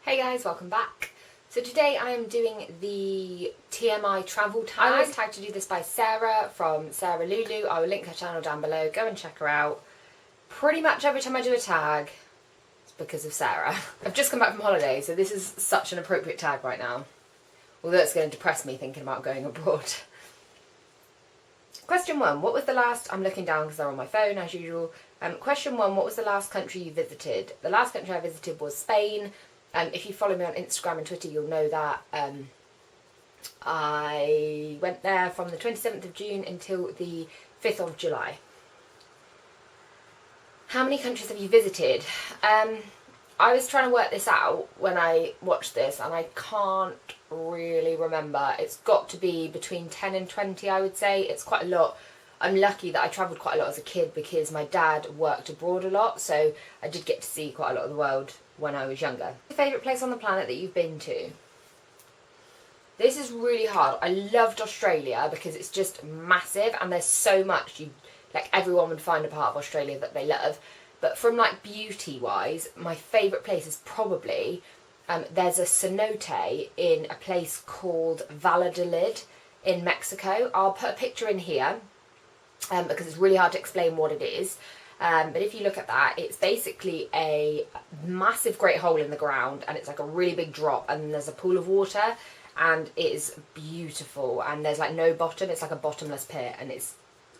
Hey guys, welcome back. So today I am doing the TMI Travel TAG. I was tagged to do this by Sarah from Sarah Lulu. I will link her channel down below. Go and check her out. Pretty much every time I do a tag, it's because of Sarah. I've just come back from holiday, so this is such an appropriate tag right now. Although it's going to depress me thinking about going abroad. Question 1, what was the last, I'm looking down because they're on my phone as usual. Question 1, what was the last country you visited? The last country I visited was Spain. If you follow me on Instagram and Twitter, you'll know that I went there from the 27th of June until the 5th of July. How many countries have you visited? I was trying to work this out when I watched this and I can't really remember. It's got to be between 10 and 20, I would say. It's quite a lot. I'm lucky that I travelled quite a lot as a kid because my dad worked abroad a lot, so I did get to see quite a lot of the world when I was younger. Your favourite place on the planet that you've been to? This is really hard. I loved Australia because it's just massive and there's so much. Everyone would find a part of Australia that they love. But from beauty wise, my favourite place is probably there's a cenote in a place called Valladolid in Mexico. I'll put a picture in here because it's really hard to explain what it is. But if you look at that, it's basically a massive great hole in the ground and it's like a really big drop and there's a pool of water and it is beautiful and there's no bottom. It's like a bottomless pit and it's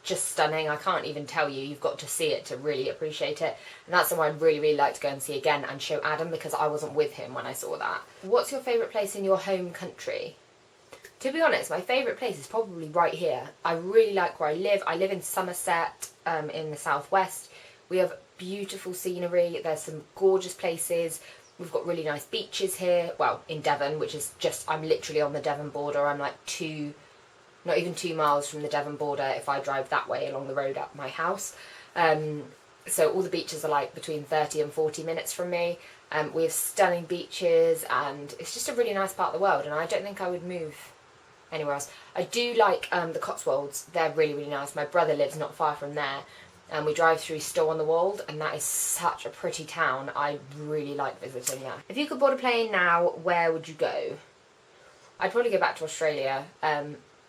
just stunning. I can't even tell you. You've got to see it to really appreciate it. And that's somewhere I'd really, really like to go and see again and show Adam because I wasn't with him when I saw that. What's your favourite place in your home country? To be honest, my favourite place is probably right here. I really like where I live. I live in Somerset in the southwest. We have beautiful scenery. There's some gorgeous places. We've got really nice beaches here. Well, in Devon, which is just, I'm literally on the Devon border. I'm not even 2 miles from the Devon border if I drive that way along the road at my house. So all the beaches are between 30 and 40 minutes from me. We have stunning beaches and it's just a really nice part of the world and I don't think I would move anywhere else. I do like the Cotswolds. They're really, really nice. My brother lives not far from there and we drive through Stow-on-the-Wold and that is such a pretty town. I really like visiting there. If you could board a plane now, where would you go? I'd probably go back to Australia.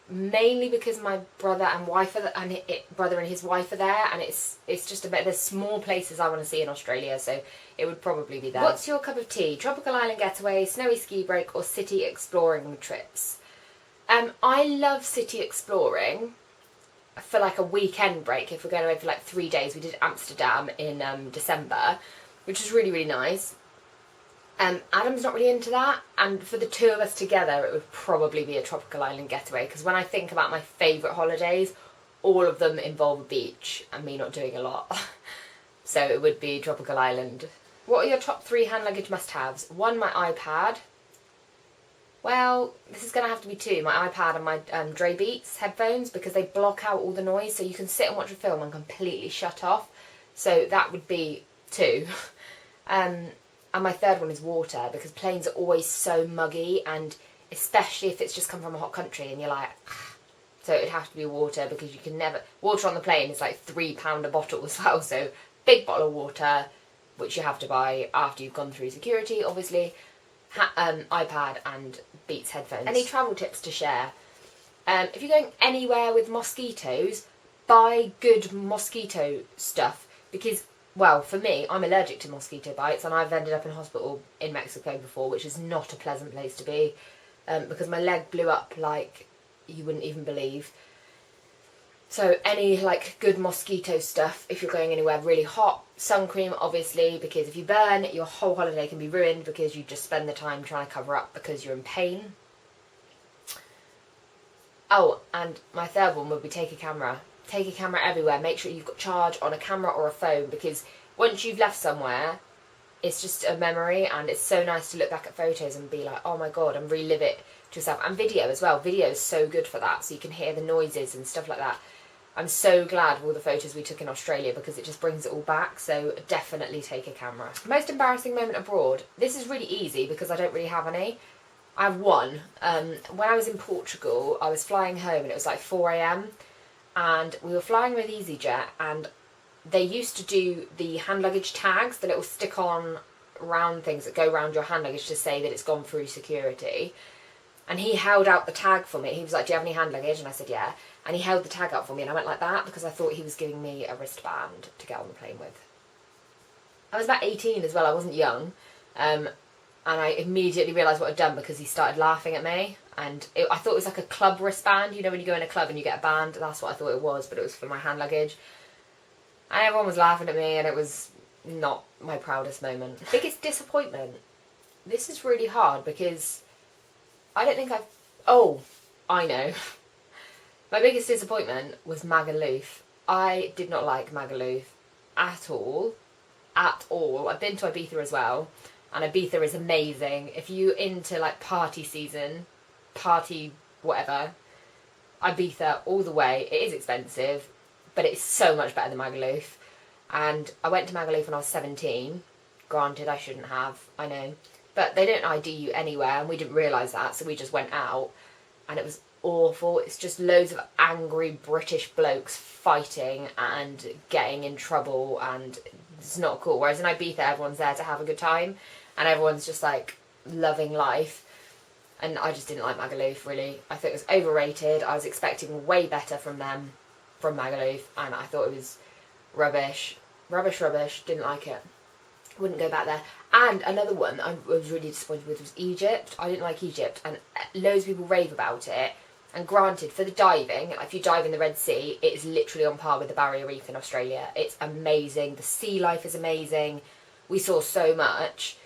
Mainly because my brother and his wife are there and it's just a bit, there's small places I want to see in Australia, so it would probably be there. What's your cup of tea? Tropical island getaway, snowy ski break or city exploring trips? I love city exploring for a weekend break. If we're going away for 3 days, we did Amsterdam in December, which was really, really nice. Adam's not really into that, and for the two of us together it would probably be a tropical island getaway because when I think about my favourite holidays, all of them involve a beach and me not doing a lot. So it would be tropical island. What are your top 3 hand luggage must-haves? 1, my iPad. Well, this is going to have to be 2, my iPad and my Dre Beats headphones because they block out all the noise so you can sit and watch a film and completely shut off. So that would be 2. And my 3rd one is water because planes are always so muggy and especially if it's just come from a hot country and you're so it would have to be water because you can never, water on the plane is £3 a bottle as well, so big bottle of water which you have to buy after you've gone through security obviously, iPad and Beats headphones. Any travel tips to share? If you're going anywhere with mosquitoes, buy good mosquito stuff because well, for me, I'm allergic to mosquito bites and I've ended up in hospital in Mexico before, which is not a pleasant place to be because my leg blew up like you wouldn't even believe. So any good mosquito stuff if you're going anywhere really hot. Sun cream, obviously, because if you burn, your whole holiday can be ruined because you just spend the time trying to cover up because you're in pain. Oh, and my 3rd one would be take a camera. Take a camera everywhere. Make sure you've got charge on a camera or a phone because once you've left somewhere, it's just a memory and it's so nice to look back at photos and be like, oh my god, and relive it to yourself. And video as well. Video is so good for that so you can hear the noises and stuff like that. I'm so glad of all the photos we took in Australia because it just brings it all back, so definitely take a camera. Most embarrassing moment abroad? This is really easy because I don't really have any. I have one. When I was in Portugal, I was flying home and it was 4 AM and we were flying with EasyJet and they used to do the hand luggage tags, the little stick-on round things that go round your hand luggage to say that it's gone through security. And he held out the tag for me. He was like, do you have any hand luggage? And I said, yeah. And he held the tag up for me, and I went like that because I thought he was giving me a wristband to get on the plane with. I was about 18 as well. I wasn't young. And I immediately realised what I'd done because he started laughing at me. And I thought it was like a club wristband. You know when you go in a club and you get a band? That's what I thought it was, but it was for my hand luggage. And everyone was laughing at me, and it was not my proudest moment. Biggest disappointment. This is really hard because I don't think I've... Oh, I know. My biggest disappointment was Magaluf. I did not like Magaluf at all. At all. I've been to Ibiza as well, and Ibiza is amazing. If you're into like party season, party whatever, Ibiza all the way. It is expensive, but it's so much better than Magaluf. And I went to Magaluf when I was 17. Granted, I shouldn't have, I know. But they don't ID you anywhere, and we didn't realise that, so we just went out, and it was awful. It's just loads of angry British blokes fighting and getting in trouble, and it's not cool. Whereas in Ibiza, everyone's there to have a good time, and everyone's just like loving life. And I just didn't like Magaluf, really. I thought it was overrated. I was expecting way better from them, from Magaluf, and I thought it was rubbish. Rubbish. Didn't like it. Wouldn't go back there. And another one I was really disappointed with was Egypt. I didn't like Egypt, and loads of people rave about it. And granted, for the diving, if you dive in the Red Sea, it is literally on par with the Barrier Reef in Australia. It's amazing. The sea life is amazing. We saw so much.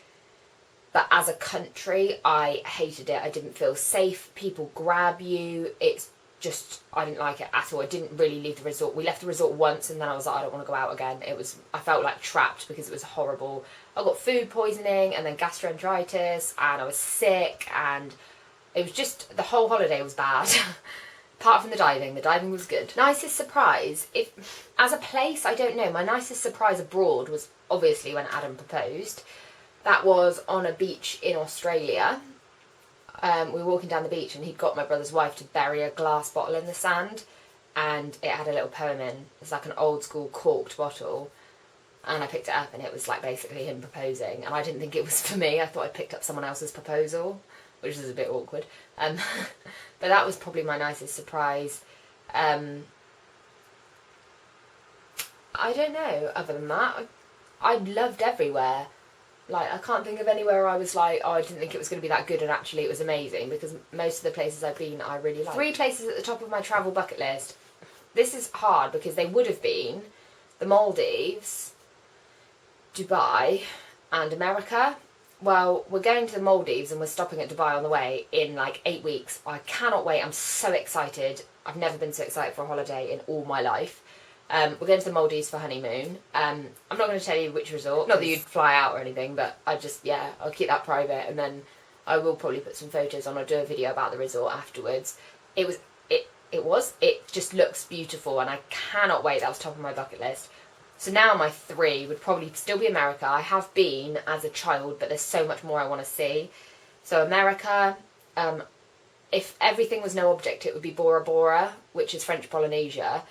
But as a country, I hated it. I didn't feel safe. People grab you. It's just, I didn't like it at all. I didn't really leave the resort. We left the resort once, and then I was like, I don't want to go out again. I felt like trapped because it was horrible. I got food poisoning and then gastroenteritis, and I was sick, and it was just, the whole holiday was bad. Apart from the diving was good. Nicest surprise, as a place, I don't know. My nicest surprise abroad was obviously when Adam proposed. That was on a beach in Australia. We were walking down the beach, and he'd got my brother's wife to bury a glass bottle in the sand, and it had a little poem in. It's like an old school corked bottle, and I picked it up, and it was like basically him proposing, and I didn't think it was for me. I thought I picked up someone else's proposal, which is a bit awkward. But that was probably my nicest surprise. I don't know, other than that, I loved everywhere. Like, I can't think of anywhere I was like, oh, I didn't think it was going to be that good, and actually it was amazing, because most of the places I've been, I really liked. 3 places at the top of my travel bucket list. This is hard, because they would have been the Maldives, Dubai, and America. Well, we're going to the Maldives, and we're stopping at Dubai on the way in like 8 weeks. I cannot wait. I'm so excited. I've never been so excited for a holiday in all my life. We're going to the Maldives for honeymoon. I'm not going to tell you which resort. Not that you'd fly out or anything, but I'll keep that private, and then I will probably put some photos on. I'll do a video about the resort afterwards. It just looks beautiful, and I cannot wait. That was top of my bucket list. So now my 3 would probably still be America. I have been as a child, but there's so much more I want to see. So America, if everything was no object, it would be Bora Bora, which is French Polynesia.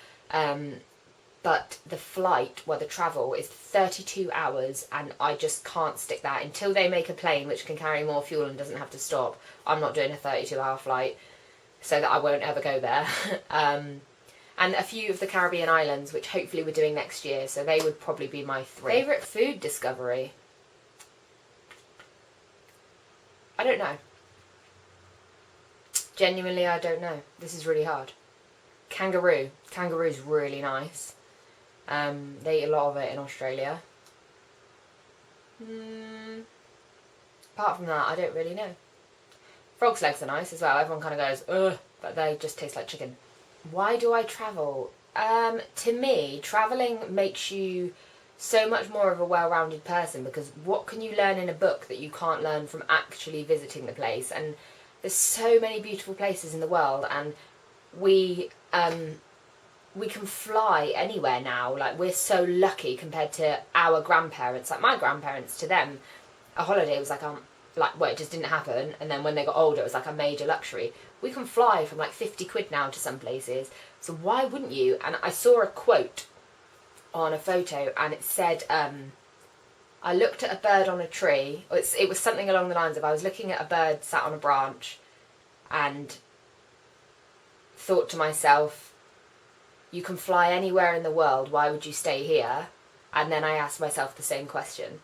But the flight, the travel is 32 hours, and I just can't stick that. Until they make a plane which can carry more fuel and doesn't have to stop, I'm not doing a 32-hour flight, so that I won't ever go there. And a few of the Caribbean islands, which hopefully we're doing next year, so they would probably be my 3. Favourite food discovery? I don't know. Genuinely, I don't know. This is really hard. Kangaroo. Kangaroo's really nice. They eat a lot of it in Australia. Apart from that, I don't really know. Frog's legs are nice as well. Everyone kind of goes, ugh, but they just taste like chicken. Why do I travel? To me, travelling makes you so much more of a well-rounded person, because what can you learn in a book that you can't learn from actually visiting the place? And there's so many beautiful places in the world, and we can fly anywhere now. Like, we're so lucky compared to our grandparents. Like, my grandparents, to them, a holiday was like, it just didn't happen. And then when they got older, it was like a major luxury. We can fly from like 50 quid now to some places. So why wouldn't you? And I saw a quote on a photo, and it said, I looked at a bird on a tree. It was something along the lines of I was looking at a bird sat on a branch and thought to myself, you can fly anywhere in the world, why would you stay here? And then I asked myself the same question,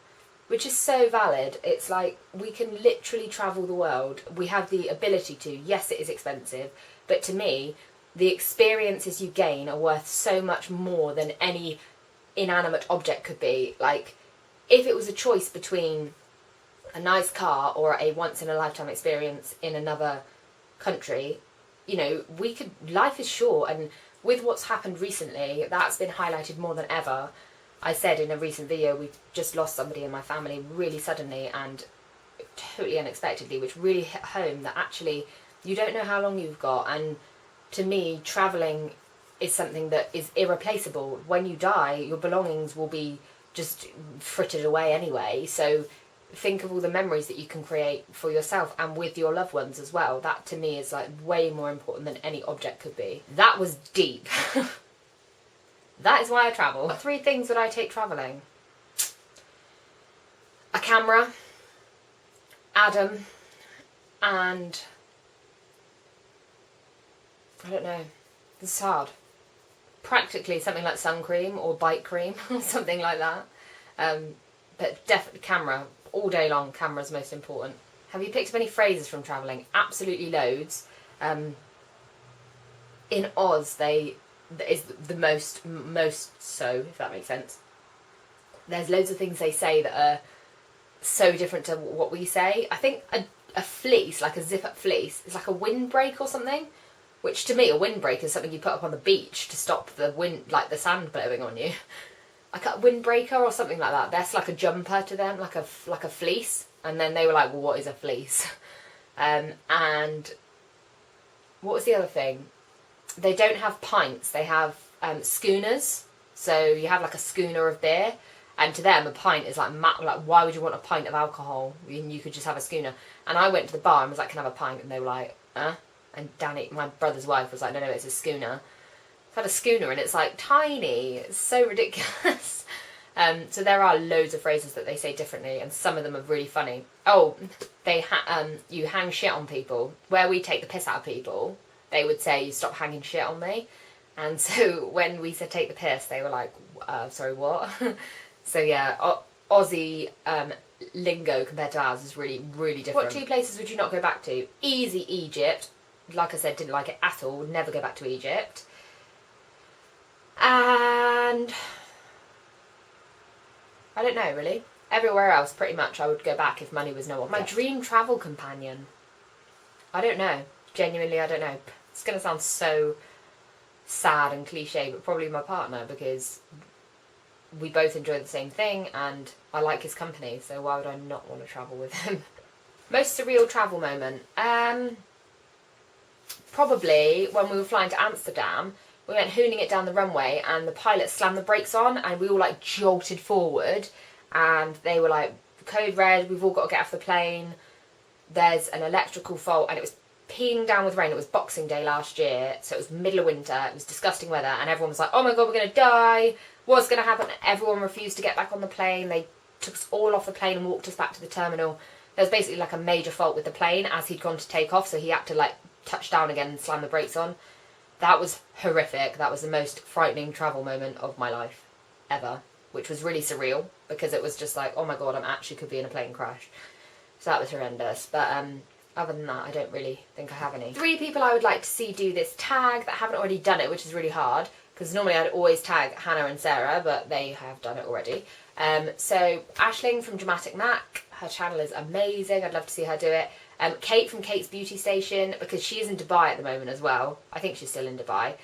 which is so valid. It's like, we can literally travel the world. We have the ability to. Yes, it is expensive, but to me, the experiences you gain are worth so much more than any inanimate object could be. Like, if it was a choice between a nice car or a once-in-a-lifetime experience in another country, you know, life is short, and with what's happened recently, that's been highlighted more than ever. I said in a recent video, we just lost somebody in my family really suddenly and totally unexpectedly, which really hit home that actually you don't know how long you've got. And to me, travelling is something that is irreplaceable. When you die, your belongings will be just frittered away anyway. So think of all the memories that you can create for yourself and with your loved ones as well. That to me is like way more important than any object could be. That was deep. That is why I travel. 3 things that I take travelling: a camera, Adam, and I don't know, this is hard. Practically something like sun cream or bike cream or something like that. But definitely camera. All day long, camera's most important. Have you picked up any phrases from travelling? Absolutely loads. In Oz, is the most so, if that makes sense. There's loads of things they say that are so different to what we say. I think a fleece, like a zip-up fleece, is like a windbreak or something. Which to me, a windbreak is something you put up on the beach to stop the wind, like the sand blowing on you. Like a windbreaker or something like that. That's like a jumper to them, like a fleece. And then they were like, well, what is a fleece? And what was the other thing? They don't have pints. They have schooners. So you have like a schooner of beer. And to them, a pint is like why would you want a pint of alcohol? You could just have a schooner. And I went to the bar and was like, can I have a pint? And they were like, And Danny, my brother's wife, was like, no, it's a schooner. I've had a schooner and it's like tiny. It's so ridiculous. So there are loads of phrases that they say differently, and some of them are really funny. Oh, you hang shit on people. Where we take the piss out of people, they would say, you stop hanging shit on me. And so when we said take the piss, they were like, sorry, what? So yeah, Aussie lingo compared to ours is really, really different. What 2 places would you not go back to? Easy, Egypt. Like I said, didn't like it at all. Would never go back to Egypt. And I don't know, really. Everywhere else, pretty much, I would go back if money was no object. My dream travel companion. I don't know. Genuinely, I don't know. It's going to sound so sad and cliche, but probably my partner, because we both enjoy the same thing and I like his company, so why would I not want to travel with him? Most surreal travel moment? Probably when we were flying to Amsterdam. We went hooning it down the runway and the pilot slammed the brakes on and we all like jolted forward and they were like, code red, we've all got to get off the plane. There's an electrical fault, and it was peeing down with rain. It was Boxing Day last year, so it was middle of winter. It was disgusting weather and everyone was like, oh my god, we're going to die. What's going to happen? Everyone refused to get back on the plane. They took us all off the plane and walked us back to the terminal. There was basically like a major fault with the plane as he'd gone to take off, so he had to like touch down again and slam the brakes on. That was horrific. That was the most frightening travel moment of my life ever, which was really surreal because it was just like, oh my god, I'm actually could be in a plane crash. So that was horrendous. But other than that, I don't really think I have any. 3 people I would like to see do this tag that haven't already done it, which is really hard because normally I'd always tag Hannah and Sarah, but they have done it already. So Aisling from Dramatic Mac, her channel is amazing. I'd love to see her do it. Kate from Kate's Beauty Station, because she is in Dubai at the moment as well. I think she's still in Dubai.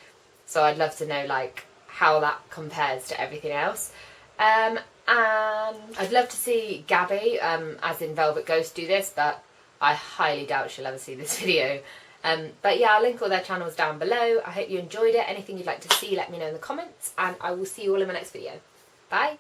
So I'd love to know like how that compares to everything else. And I'd love to see Gabby, as in Velvet Ghost, do this, but I highly doubt she'll ever see this video. But yeah, I'll link all their channels down below. I hope you enjoyed it. Anything you'd like to see, let me know in the comments, and I will see you all in my next video. Bye!